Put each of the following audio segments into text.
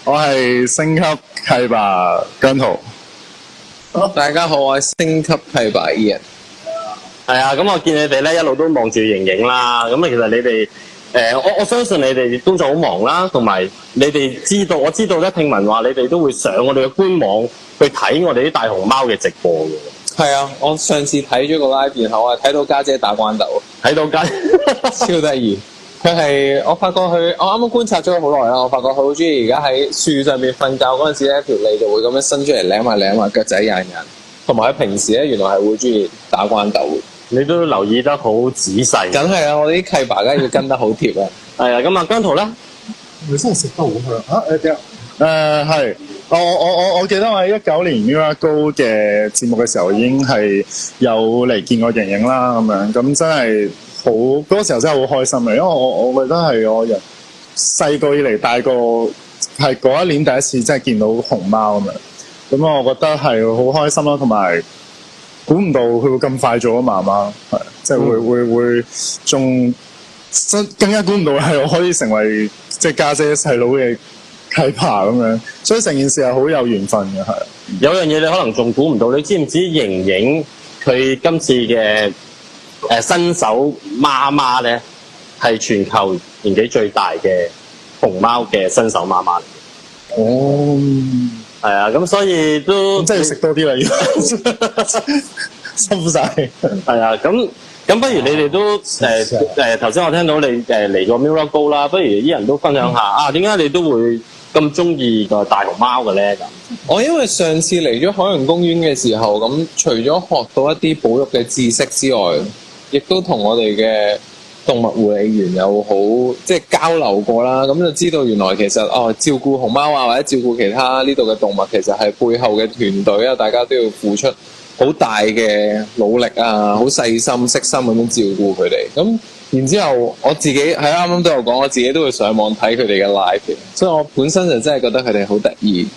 我係星級契爸姜濤。大家好，我係星級契爸 Ian。係啊，咁我見你哋咧一路都望住盈盈啦，咁其實你哋我相信你哋工作好忙啦，同埋你哋我知道咧，聽聞話你哋都會上我哋嘅官網去睇我哋啲大熊貓嘅直播嘅。係啊，我上次睇咗個 live，然後我睇到家姐打關鬥，睇到家超得意。佢係我發覺佢，我啱啱觀察咗佢好耐啦。我發覺佢好中意而家喺樹上面瞓覺嗰陣時咧，條脷就會咁樣伸出嚟舐下舐下，腳仔掗掗。同埋佢平時咧，原來係會中意打關鬥。你都留意得好仔細。梗係啦，我啲契爸梗係要跟得好貼啊。係啊，咁啊姜濤咧，你真係食得好香啊！係，我記得我喺19年 Miracle 嘅節目嘅時候已經係有嚟見過盈盈啦，咁樣咁真係好嗰個時候真係好開心嘅，因為我覺得係我人細個以嚟大個係嗰一年第一次真係見到熊貓咁樣，咁我覺得係好開心啦，同埋估唔到佢會咁快做咗媽媽，係即係會仲更加估唔到係我可以成為即係家姐細佬嘅契爸咁樣，所以成件事係好有緣分嘅，係。有樣嘢你可能仲估唔到，你知唔知盈盈佢今次嘅新手媽媽咧係全球年紀最大嘅熊貓嘅新手媽媽嚟嘅。哦，係啊，咁所以都真係要食多啲啦，要辛苦晒。係啊，咁不如你哋都頭先我聽到你嚟過 Miracle 啦，不如啲人都分享下啊，點解你都會咁中意個大熊貓嘅咧？咁我因為上次嚟咗海洋公園嘅時候，咁除咗學到一啲保育嘅知識之外，亦都同我哋嘅動物護理員有好即係交流過啦。咁就知道原來其實照顧熊貓啊，或者照顧其他呢度嘅動物，其實係背後嘅團隊啊，大家都要付出好大嘅努力啊，好細心悉心咁樣照顧佢哋。咁然之後我自己係啱啱都有講，我自己都會上網睇佢哋嘅 live 嘅，所以我本身就真係覺得佢哋好得意，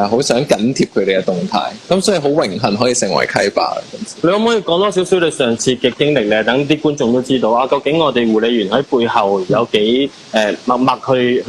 好想緊貼佢哋嘅動態，咁所以好榮幸可以成為契爸。你可唔可以講多少少你上次嘅經歷咧？等啲觀眾都知道啊，究竟我哋護理員喺背後有幾默默去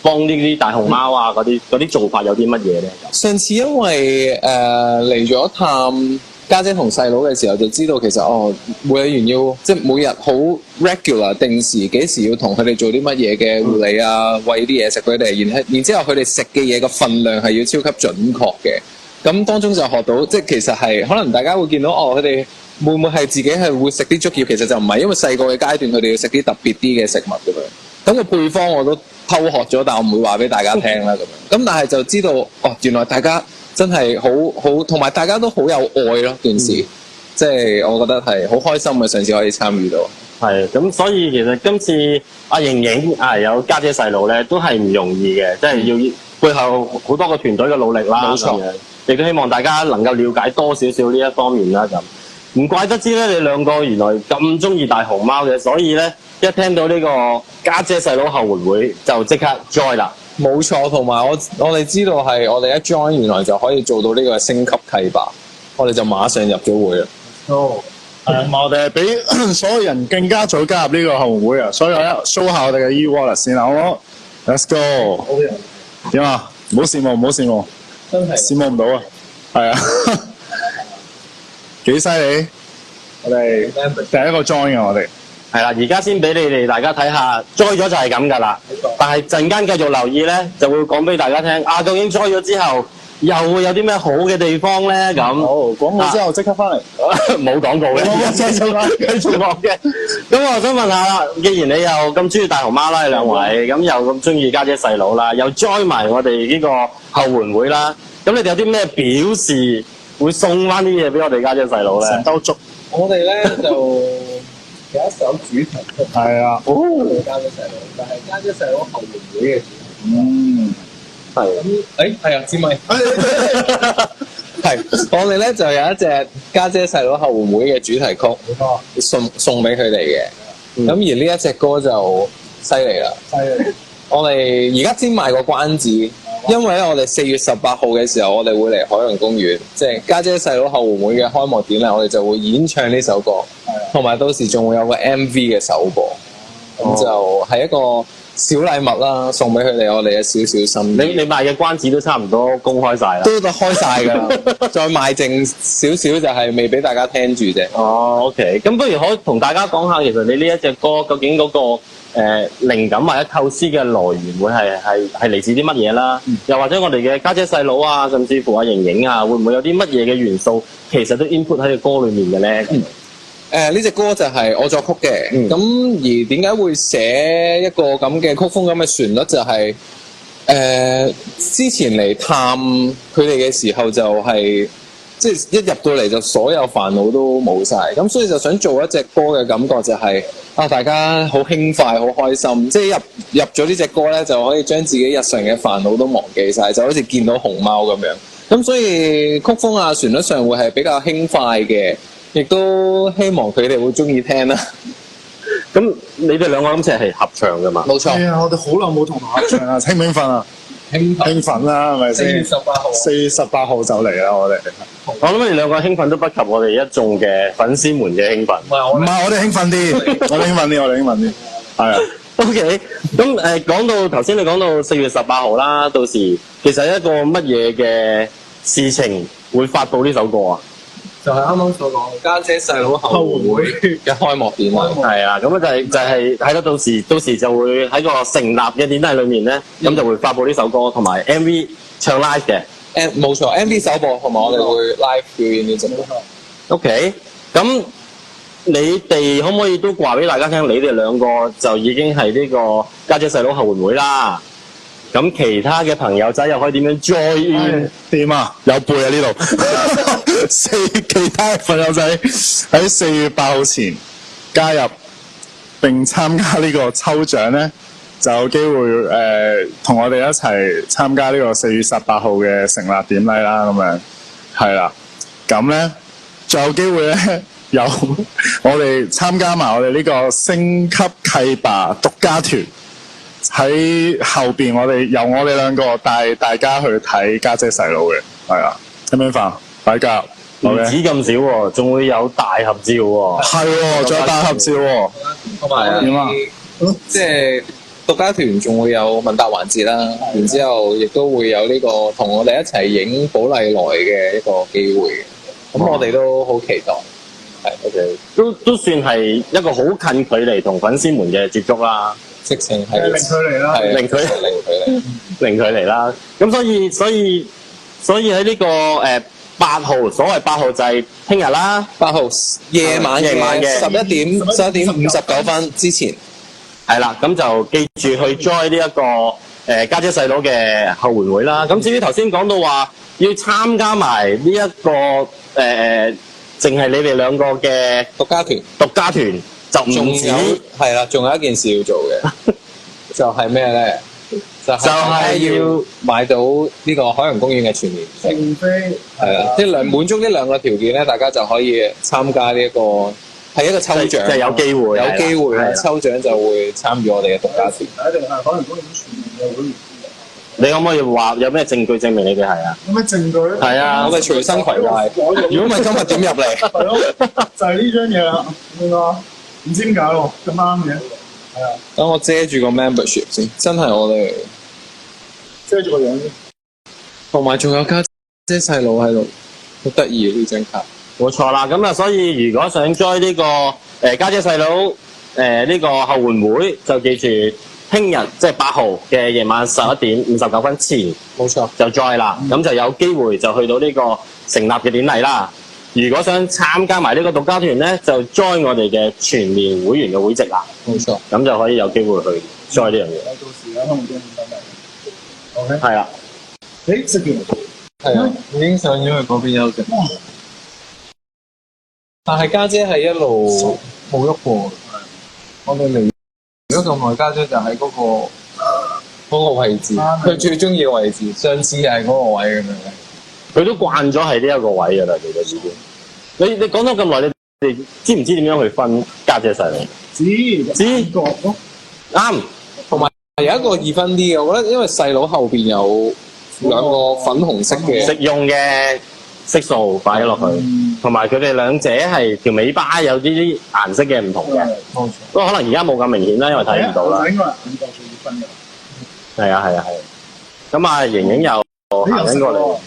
幫呢啲大熊貓啊嗰啲做法有啲乜嘢咧？上次因為嚟咗探家姐同細佬嘅時候，就知道其實護理員要即係每日好 regular 定時幾時要同佢哋做啲乜嘢嘅護理啊，餵啲嘢食佢哋，然之後佢哋食嘅嘢個分量係要超級準確嘅。咁當中就學到，即係其實係可能大家會見到佢哋會唔會係自己係會食啲竹葉，其實就唔係，因為細個嘅階段佢哋要食啲特別啲嘅食物咁樣。咁個配方我都偷學咗，但我唔會話俾大家聽啦咁樣。咁但係就知道原來大家真係好，同埋大家都好有愛咯件事，即係我覺得係好開心嘅，上次可以參與到。係咁，所以其實今次阿盈盈有家姐細佬咧，都係唔容易嘅，即係要背後好多個團隊嘅努力啦。冇錯，亦都希望大家能夠了解多少少呢一方面啦。咁唔怪得知咧，你兩個原來咁中意大熊貓嘅，所以咧一聽到呢個家姐細佬後援會就即刻 join 啦。冇錯，同埋我哋知道係我哋一 join 原來就可以做到呢個升級契爸，我哋就馬上入咗會啦。同埋我哋係比所有人更加早加入呢個後援會啊！所以我一 show 下我哋嘅 e-wallet 先啦，好唔好 ？Let's go！ 點啊？唔好羨慕，唔好羨慕，真係羨慕唔到啊！係啊，幾犀利！我哋第一個 join 嘅我哋。係啦，而家先俾你哋大家睇下，join 咗就係咁㗎啦。但係陣間繼續留意咧，就會講俾大家聽究竟 join 咗之後又會有啲咩好嘅地方咧？咁好，講好之後即刻翻嚟。冇廣告嘅，繼續落嘅。咁我想問下啦，既然你又咁中意大熊貓啦，你兩位咁又咁中意家姐細佬啦，又 join 埋我哋呢個後援會啦，咁你哋有啲咩表示會送翻啲嘢俾我哋家姐細佬咧？成兜粥。我哋咧就有一首主題曲，係啊，家姐細佬，但係家姐細佬後援會嘅主題。係咁係啊，知咪？係我哋咧就有一隻家姐細佬後援會嘅主題曲，冇錯，送俾佢哋嘅。咁而呢一隻歌就犀利啦！犀利。我哋而家先賣個關子，因為咧我哋4月18號嘅時候，我哋會嚟海洋公園，即係家姐細佬後援會嘅開幕典禮，我哋就會演唱呢首歌，同埋到時仲會有個 MV 嘅首播，咁就係一個小禮物啦，送俾佢哋，我哋嘅少少心意。你賣嘅關子都差唔多公開晒啦。都開晒㗎啦，再賣剩少少就係未俾大家聽住啫。哦，OK，咁不如可以同大家講下，其實你呢一隻歌究竟嗰個靈感或者構思嘅來源會係嚟自啲乜嘢啦？又或者我哋嘅家姐細佬啊，甚至乎阿瑩瑩啊，會唔會有啲乜嘢嘅元素其實都 input 喺個歌裏面嘅咧？呢隻歌就係我作曲嘅，咁、而點解會寫一個咁嘅曲風咁嘅旋律就係、之前嚟探佢哋嘅時候就係、即係一入到嚟就所有煩惱都冇晒，咁所以就想做一隻歌嘅感覺就係、大家好輕快好開心，即係入咗呢隻歌咧就可以將自己日常嘅煩惱都忘記晒，就好似見到熊貓咁樣，咁所以曲風啊旋律上會係比較輕快嘅。亦都希望佢哋會中意聽啦。咁你哋兩個今次係合唱㗎嘛？冇錯。係啊，我哋好耐冇同合唱啊，興唔興奮啊？興奮啦，係咪先？4月18號。4月18號就嚟啦，我哋。我諗你哋兩個興奮都不及我哋一眾嘅粉絲們嘅興奮。唔係，我哋興奮啲，我哋興奮啲，係啊。OK，咁講到頭先，你講到4月18號啦，到時其實一個乜嘢嘅事情會發布呢首歌啊？就係啱啱所講家姐細佬後援會嘅開幕典禮，係啊，咁就係係啦，到時就會喺個成立嘅典禮裏面咧，咁就會發布呢首歌同埋 MV 唱 live 嘅，冇錯 MV 首播同埋我哋會 live 表演呢隻歌。OK，咁你哋可唔可以都話俾大家聽，你哋兩個就已經係呢個家姐細佬後援會啦？咁其他嘅朋友仔又可以點樣 join？ 點啊？有背啊呢度。其他朋友仔喺4月8號前加入並參加呢個抽獎咧，就有機會同我哋一齊參加呢個4月18號嘅成立典禮啦。咁樣係啦，咁咧仲有機會咧，有我哋參加埋我哋呢個星級契爸獨家團。喺後邊，由我哋兩個帶大家去睇家姐細佬嘅，係啊，興唔興奮？大家唔止咁少喎，仲會有大合照喎。係喎，仲有大合照喎。同埋點啊？即係獨家團仲會有問答環節啦，然之後亦都會有呢個同我哋一齊影寶麗來嘅一個機會嘅。咁我哋都好期待。係 OK，都算係一個好近距離同粉絲們嘅接觸啦。直情係零距離啦，零距離啦。咁所以喺呢個8號，所謂8號就係聽日啦。8號夜晚嘅11點59分之前，係啦。咁就記住去 join 呢一個家姐細佬嘅後援會啦。咁至於頭先講到話要參加埋呢一個淨係你哋兩個嘅獨家團。就唔止係啦，仲有一件事要做嘅，就係咩咧？就係要買到呢個海洋公園嘅全年飛。係啦，滿足呢兩個條件咧，大家就可以參加呢一個係一個抽獎，即係有機會啦。抽獎就會參與我哋嘅獨家團。一定係海洋公園全年嘅會員。你可唔可以話有咩證據證明你哋係啊？有咩證據咧？係啊，我哋隨身攜帶。如果唔係今日點入嚟？係咯，就係呢張嘢啦。點啊？唔知點解喎，咁啱嘅。係啊。等我遮住個 membership 先，真係我哋遮住個樣先。同埋仲有家姐細佬喺度，好得意呢張卡。冇錯啦，咁啊，所以如果想 join 呢個家姐細佬呢個後援會，就記住聽日即係8號嘅夜晚11點59分前，冇錯就 join 啦。咁就有機會就去到呢個成立嘅典禮啦。如果想參加埋呢個獨家團咧，就 join 我哋嘅全年會員嘅會籍啦。冇錯，咁就可以有機會去 join 呢樣嘢。到時啦，香港公園等等。OK。係啦。誒，食完。係啊，已經上咗去嗰邊休息。但係家姐係一路冇喐過。我哋嚟咗咁耐，家姐就喺嗰個位置，佢最中意嘅位置，上次係嗰個位咁樣。佢都慣咗係呢一個位㗎啦，其實已經。你講咗咁耐，你哋知唔知點樣去分家姐細佬？知角咯。啱。同埋有一個易分啲嘅，我覺得因為細佬後邊有兩個粉紅色嘅食用嘅色素擺咗落去，同埋佢哋兩者係條尾巴有啲顏色嘅唔同嘅。不過可能而家冇咁明顯啦，因為睇唔到啦。分嘅。係啊係啊係。咁啊，瑩瑩又行緊過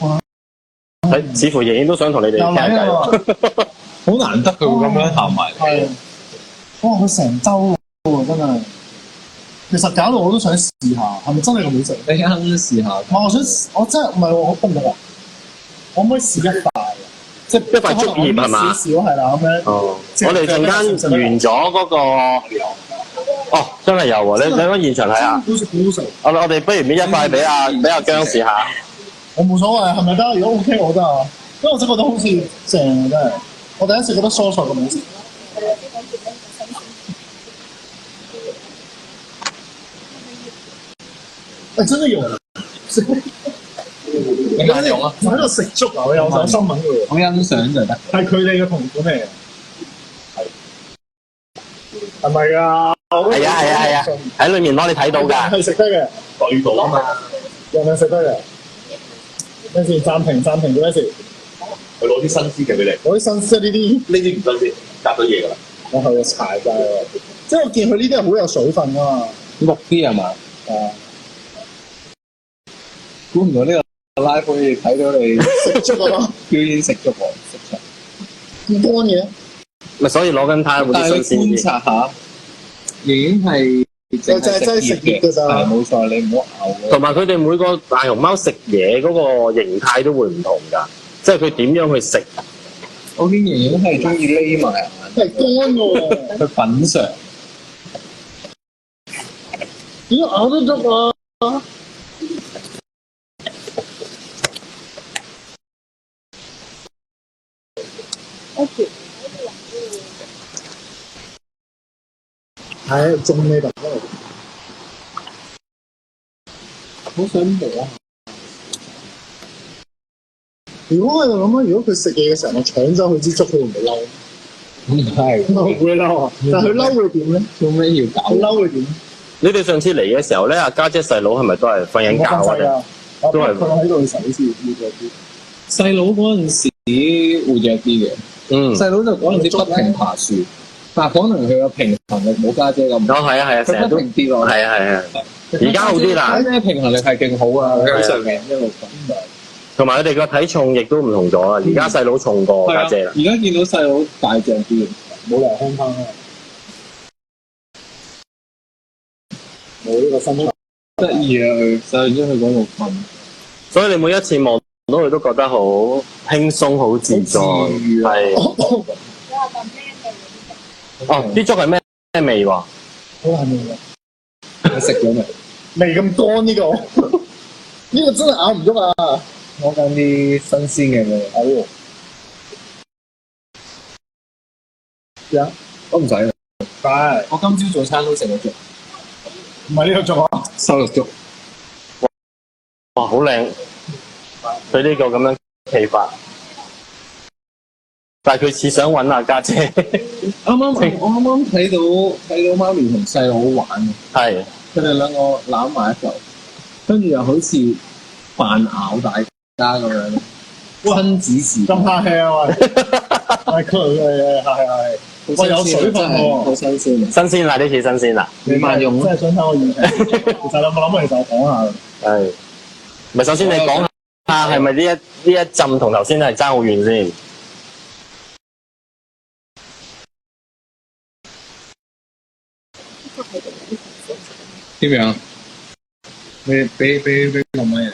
嚟，睇似乎瑩瑩都想同你哋傾下偈。好難得佢會咁樣行埋嚟。係，哇！佢成周喎，真係。其實搞到我都想試下，係咪真係咁好食？你啱啱試下。我真係唔係喎，我得唔得啊？我可唔可以試一塊？即係一塊竹葉係嘛？少少係啦，咁樣。哦，我哋陣間完咗嗰個，哦，真係有喎！你喺現場睇下。好食，好好食。我哋不如搣一塊俾阿姜試下。我冇所謂，係咪得？如果 OK 我得啊，因為我真覺得好似正啊，真係。我第一次覺得蔬菜咁好食。真係用，你眼用啊！我喺度食粥啊！我有上新聞嘅喎。我欣賞就得。係佢哋嘅同款嚟嘅。係咪㗎？係啊，喺裏面攞你睇到㗎。係食得嘅，對到啊嘛。人係食得嘅。咩事？暫停做咩事？佢攞啲新鮮嘅俾你，攞啲新鮮呢啲呢啲唔新鮮，夾咗嘢㗎啦。我係柴㗎，即係我見佢呢啲係好有水分㗎嘛。綠啲係嘛？估唔到呢個 live 可以睇到你食粥啊！表演食粥喎，食粥。咁乾嘅。咪所以攞緊睇會但係你新鮮啲。觀察下，已經係淨係食葉嘅，係冇錯，你唔好咬喎。同埋佢哋每個大熊貓食嘢嗰個形態都會唔同㗎，即係佢點樣去食。我見瑩瑩係中意匿埋眼，係乾喎。去品嚐。點咬得足啊？係仲未得。好想摸啊！如果我喺度諗啊，如果佢食嘢嘅時候，我搶走佢支粥，佢會唔會嬲？唔係，會嬲啊！但係佢嬲會點咧？做咩要搞？佢嬲會點？你哋上次嚟嘅時候咧，阿家姐細佬係咪都係瞓緊覺啊？都係佢喺度嘅時候好似活躍啲。細佬嗰陣時活躍啲嘅，細佬就嗰陣時不停爬樹，但係可能佢嘅平衡力冇家姐咁。哦，係啊，成日都佢不停跌落。係啊。而家好啲啦。家姐平衡力係勁好啊，喺上面一路滾。同埋佢哋個體重亦都唔同咗啊！而家細佬重過家姐啦。而家見到細佬大隻啲，冇嚟香港啊！冇呢個身材。得意啊！佢細咗去嗰度瞓。所以你每一次望到佢都覺得好輕鬆、好自在，係。哦，啲粥係咩味喎？好難味㗎。你食咗未？未咁乾呢個，呢個真係咬唔喐啊！攞緊啲新鮮嘅味。有，都唔使啦。係。我今朝早餐都食咗粥，唔係呢個粥啊，瘦肉粥。哇，好靚！佢呢個咁樣企法，但係佢似想揾阿家姐。我啱啱睇到媽咪同細佬玩嘅，係。佢哋兩個攬埋一嚿，跟住又好似扮咬大家咁樣，親子時咁客氣啊喂！係佢係，我有水分喎，好新鮮。新鮮啦，呢次新鮮啦。你慢用真係想睇我現場。其實你有冇諗其實我講下？係。咪首先你講下係咪呢一陣同頭先係爭好遠先？點樣？你俾個咪嚟。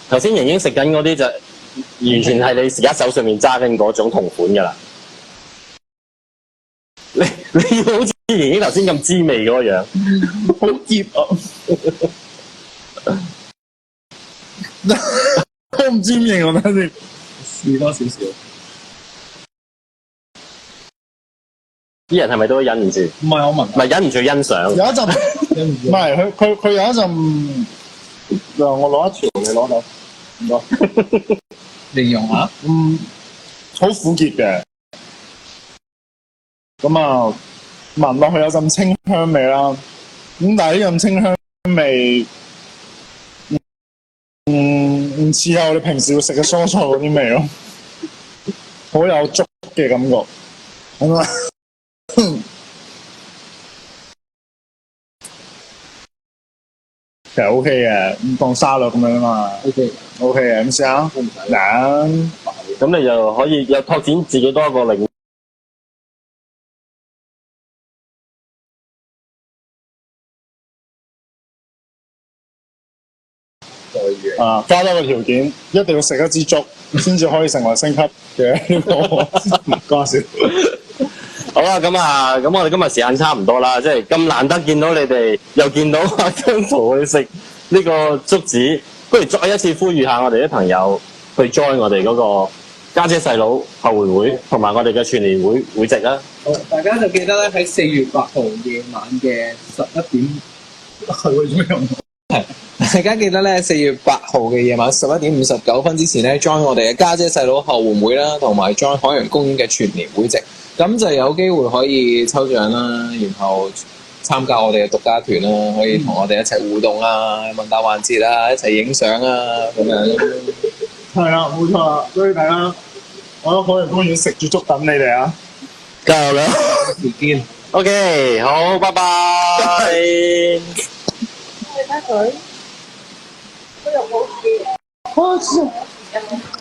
頭先瑩瑩食緊嗰啲就完全係你而家手上面揸緊嗰種同款㗎啦。你要好似瑩瑩頭先咁滋味嗰個樣，好澀啊！我唔知點形容睇先，試多少少。啲人係咪都忍唔住？唔係我聞，唔係忍唔住欣賞。有一陣，唔係佢有一陣，我攞一條你攞到，唔該。形容下。好苦澀嘅。咁啊，聞落去有陣清香味啦。咁但係呢陣清香味，唔似係我哋平時會食嘅蔬菜嗰啲味咯，好有粥嘅感覺。咁啊，其實 OK 嘅，咁當沙律咁樣啊嘛 OK， ，OK 嘅，咁試下。嗱，咁你就可以有拓展自己多一個領域。啊，加多個條件，一定要食一支竹，先至可以成為升級嘅呢個。講笑。好啦，咁我哋今日時間差唔多啦，即係咁難得見到你哋，又見到阿姜濤去食呢個竹子，不如再一次呼籲下我哋啲朋友去 join 我哋嗰個家姐細佬後援會同埋我哋嘅全年會籍啦。好，大家就記得咧喺4月8號夜晚嘅11點，係會做咩用？大家記得咧4月8號嘅夜晚11點59分之前咧 join 我哋嘅家姐細佬後援會啦，同埋 join 海洋公園嘅全年會籍，咁就有機會可以抽獎啦，然後參加我哋嘅獨家團啦，可以同我哋一齊互動啊、問答環節啊、一齊影相啊咁樣。係啦，冇錯啦，所以大家我喺海洋公園食住竹等你哋啊！加油啦時見。 ！OK，好，拜拜。睇佢，都有好啲。